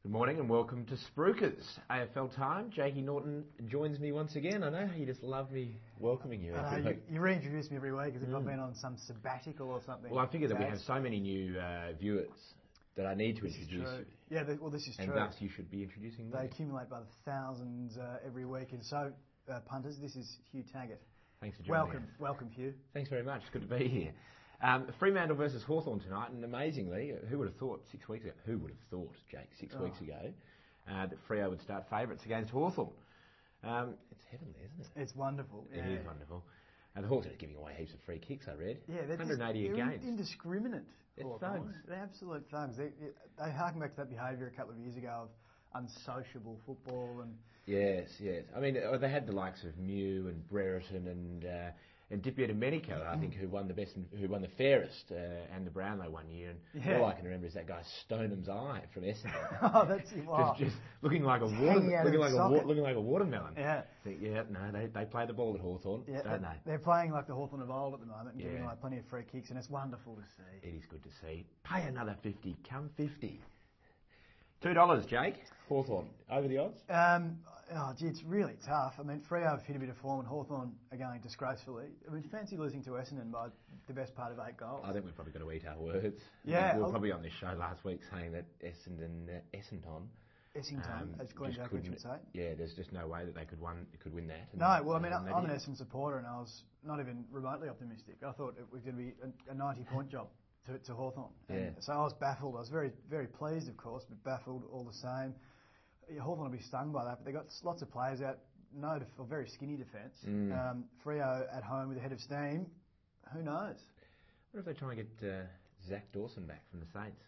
Good morning and welcome to Spruikers, AFL time. Jakey Norton joins me once again. I know you just love me welcoming you. You reintroduce me every week as if I've been on some sabbatical or something. Well, I figure that we have so many new viewers that I need to introduce you. Yeah, this is true. And thus you should be introducing me. They accumulate by the thousands every week. And so, punters, this is Hugh Taggart. Thanks for joining us. Welcome, Hugh. Thanks very much. It's good to be here. Fremantle versus Hawthorn tonight, and amazingly, who would have thought 6 weeks ago? Who would have thought, Jake, 6 weeks ago, that Freo would start favourites against Hawthorn? It's heavenly, isn't it? It's wonderful. It is wonderful. And the Hawks are giving away heaps of free kicks, I read. Yeah, they're 180 against. Indiscriminate. They're thugs. They're absolute thugs. They harken back to that behaviour a couple of years ago of unsociable football and... Yes. I mean, they had the likes of Mew and Brereton and Dipier Domenico, I think, who won the fairest and the Brownlow one year. And all I can remember is that guy Stonham's eye from Essendon. Oh, that's wow. Just looking like a watermelon. Yeah. They play the ball at Hawthorn, don't they? They're playing like the Hawthorn of old at the moment and giving away plenty of free kicks, and it's wonderful to see. It is good to see. Pay another 50, come 50. $2, Jake. Hawthorn. Over the odds? It's really tough. I mean, Freo have hit a bit of form and Hawthorn are going disgracefully. I mean, fancy losing to Essendon by the best part of 8 goals. I think we've probably got to eat our words. Yeah. We were probably on this show last week saying that Essendon, as Glenn Jacobs would say. Yeah, there's just no way that they could win that. No, well, I mean, I'm an Essendon supporter and I was not even remotely optimistic. I thought it was going to be a 90-point job to Hawthorn. Yeah. So I was baffled. I was very, very pleased, of course, but baffled all the same. Hawthorn will be stung by that, but they've got lots of players out, very skinny defence. Freo at home with a head of steam. Who knows? What if they try and get Zach Dawson back from the Saints?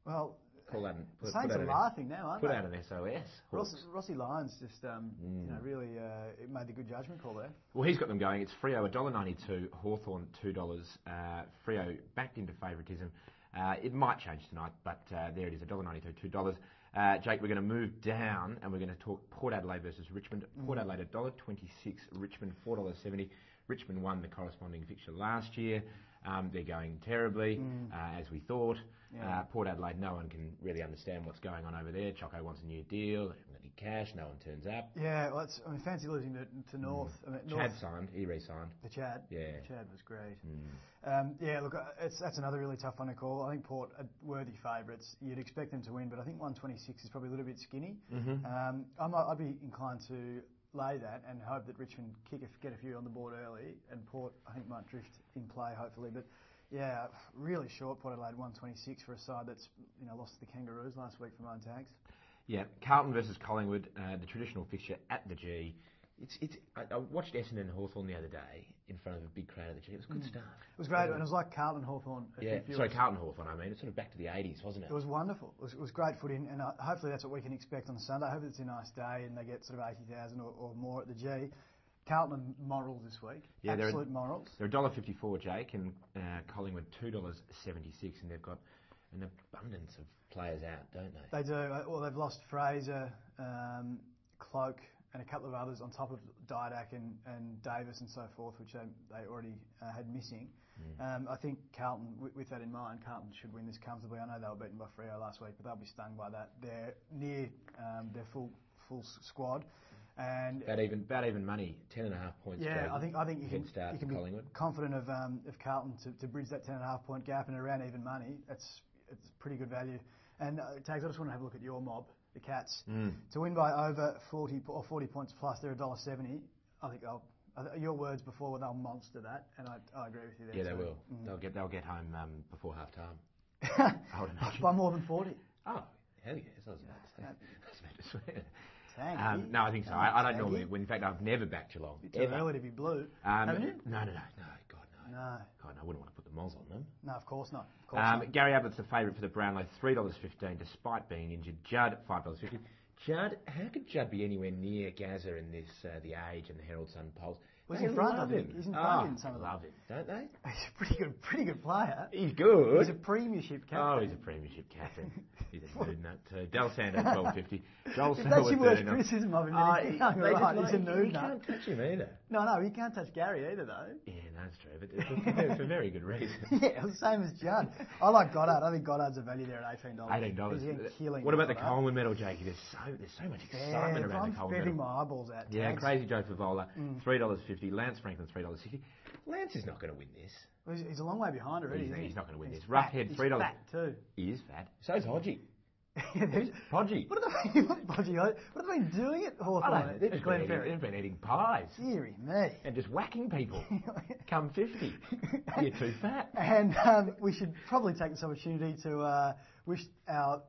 Well, the Saints are laughing now, aren't they? Put out an SOS. Rossi Lyons just really made the good judgment call there. Well, he's got them going. It's Freo $1.92, Hawthorn $2. Freo backed into favouritism. It might change tonight, but there it is, $1.92, $2. Jake, we're going to move down and we're going to talk Port Adelaide versus Richmond. Port Adelaide $1.26, Richmond $4.70. Richmond won the corresponding fixture last year. They're going terribly, as we thought. Yeah. Port Adelaide, no one can really understand what's going on over there. Choco wants a new deal. They haven't got any cash. No one turns up. Yeah, well, fancy losing to North. I mean, Chad signed. He re-signed. The Chad? Yeah. The Chad was great. Look, that's another really tough one to call. I think Port are worthy favourites. You'd expect them to win, but I think 126 is probably a little bit skinny. I'd be inclined to lay that and hope that Richmond get a few on the board early, and Port, I think, might drift in play, hopefully. But yeah, really short. Port Adelaide 126 for a side that's lost to the Kangaroos last week for my own tags. Yeah, Carlton versus Collingwood, the traditional fixture at the G. I watched Essendon and Hawthorn the other day in front of a big crowd at the G. It was good stuff. It was great, and it was like Carlton Hawthorn. Carlton Hawthorn. I mean, it's sort of back to the 80s, wasn't it? It was wonderful. It was great footy, and hopefully that's what we can expect on Sunday. I hope it's a nice day and they get sort of 80,000 or more at the G. Carlton morals this week. Yeah, absolute morals. They're $1.54, Jake, and Collingwood $2.76, and they've got an abundance of players out, don't they? They do. Well, they've lost Fraser, Cloak, and a couple of others on top of Didak and Davis and so forth, which they already had missing. I think Carlton, with that in mind, Carlton should win this comfortably. I know they were beaten by Freo last week, but they'll be stung by that. They're near their full squad. And about even money, 10.5 points. Yeah, I think you can Collingwood. Be confident of Carlton to bridge that 10.5 point gap, and around even money. It's pretty good value. And Tags, I just want to have a look at your mob, the Cats, to win by over 40 points plus. They're $1.70. I think your words before, they'll monster that, and I agree with you there. Yeah, they will. They'll get home before half time. By more than 40. Oh, hell yes! I was about to say. I was about to swear. No, I think so. I don't normally. In fact, I've never backed Geelong. It's too early to be blue. Haven't you? No. God, no. No. God, no, I wouldn't want to put the moles on them. No, of course not. Gary Abbott's the favourite for the Brownlow, $3.15, despite being injured. Judd, $5.50. Judd, how could Judd be anywhere near Gazza in this, The Age and the Herald Sun polls? He's in front of him. He's in front in some of them. Love him, don't they? He's a pretty good player. He's good. He's a premiership captain. Oh, he's a premiership captain. He's a nude nut too. Del Sando, $12.50. Joel That's your worst criticism of him. He's a nude nut. You can't touch him either. No, you can't touch Gary either, though. Yeah, no, that's true, but it's for very good reason. Yeah, the same as Judd. I like Goddard. I think Goddard's a value there at $18. $18. Killing. What about the Coleman medal, Jakey? There's so much excitement around the Coleman medal. I'm my eyeballs out. Yeah, Crazy Joe Favola, $3.50. Lance Franklin, $3.60. Lance is not going to win this. Well, he's a long way behind already. He's not going to win this. Roughhead, $3. He's fat too. He is fat. So is Hodgie. Podgy. What have they been doing at Hawthorn? They've been eating pies. Deary me. And just whacking people. Come 50. You're too fat. And we should probably take this opportunity to wish our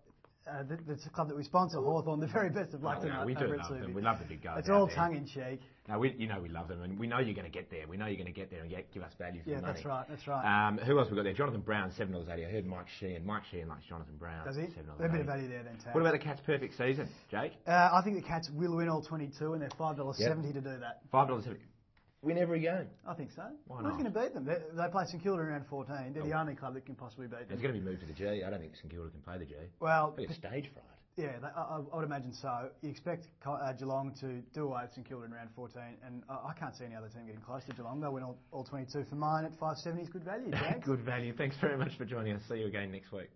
the club that we sponsor, Hawthorn, the very best of luck tonight. We do love them. We love the big guys. It's all tongue in cheek. No, we love them, and we know you're going to get there. We know you're going to get there and give us value for the money. That's right. Who else we got there? Jonathan Brown, $7.80. I heard Mike Sheehan. Mike Sheehan likes Jonathan Brown. Does he? $7.80. A bit of value there then, Tad. What about the Cats' perfect season, Jake? I think the Cats will win all 22, and they're $5.70 to do that. $5.70. Win every game. I think so. Why not? Who's going to beat them? They play St Kilda in round 14. They're the only club that can possibly beat them. It's going to be moved to the G. I don't think St Kilda can play the G. Well, they get stage fright. Yeah, I would imagine so. You expect Geelong to do away with St Kilda in round 14, and I can't see any other team getting close to Geelong. They'll win all 22 for mine at $5.70 is good value, Jack. Good value. Thanks very much for joining us. See you again next week.